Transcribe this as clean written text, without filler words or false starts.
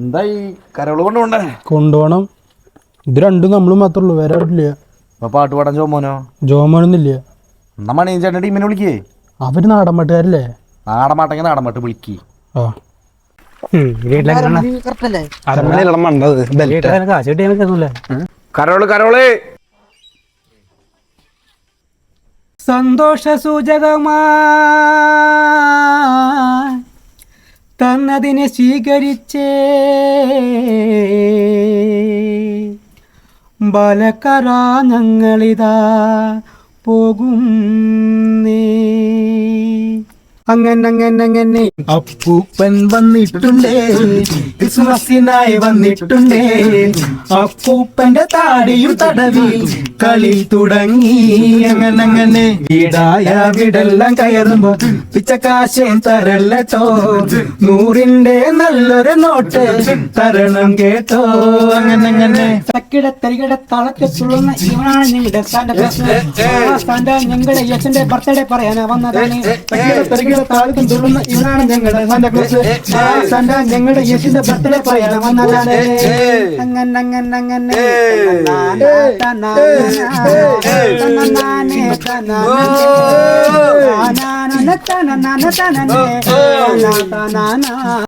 എന്തായി കരകള് കൊണ്ടുപോണ്ടേ? കൊണ്ടുപോകണം. ഇത് രണ്ടും നമ്മളും മാത്രമേ ഉള്ളൂ, വേറെ ആരില്ല. അപ്പൊ പാട്ട് പാടാൻ ജോമോനോ? ജോമോനൊന്നുമില്ല. എന്നാ മണിയൻ ചേട്ടൻ ടീമിനെ വിളിക്കേ. അവര് നാടൻ പാട്ടുകാരല്ലേ? നാടൻ പാട്ടെങ്കിൽ നാടൻ പാട്ട് വിളിക്ക്. ആ കരോള് സന്തോഷ സൂചകമായി തന്നതിനെ സ്വീകരിച്ചേ ബാലക്കര ഞങ്ങളിതാ പോകും. അങ്ങനെ അപ്പൂപ്പൻ വന്നിട്ടുണ്ടേ, ക്രിസ്മസിനായി വന്നിട്ടുണ്ടേ. അപ്പൂപ്പന്റെ താടിയും തടവി കളി തുടങ്ങി. അങ്ങനെ വീടായ വീടെല്ലാം കയറുമ്പോ പിച്ചക്കാശം തരല്ലോ, 100ന്റെ നല്ലൊരു നോട്ട് തരണം കേട്ടോ. അങ്ങനെ തക്കിട തളക്കെ തുള്ളുന്ന ഇവനാണ് ഞങ്ങളുടെ ഞങ്ങളുടെ യച്ഛന്റെ ബർത്ത്ഡേ പറയാനാ വന്നതാണ്. താഴത്തും തുള്ളുന്ന ഇവനാണ് ഞങ്ങളുടെ സാന്താക്ലോസ്. ഞങ്ങളുടെ യേശുവിന്റെ ബർത്ത്ഡേ പറയാനാ വന്നതാണ്. അങ്ങനെ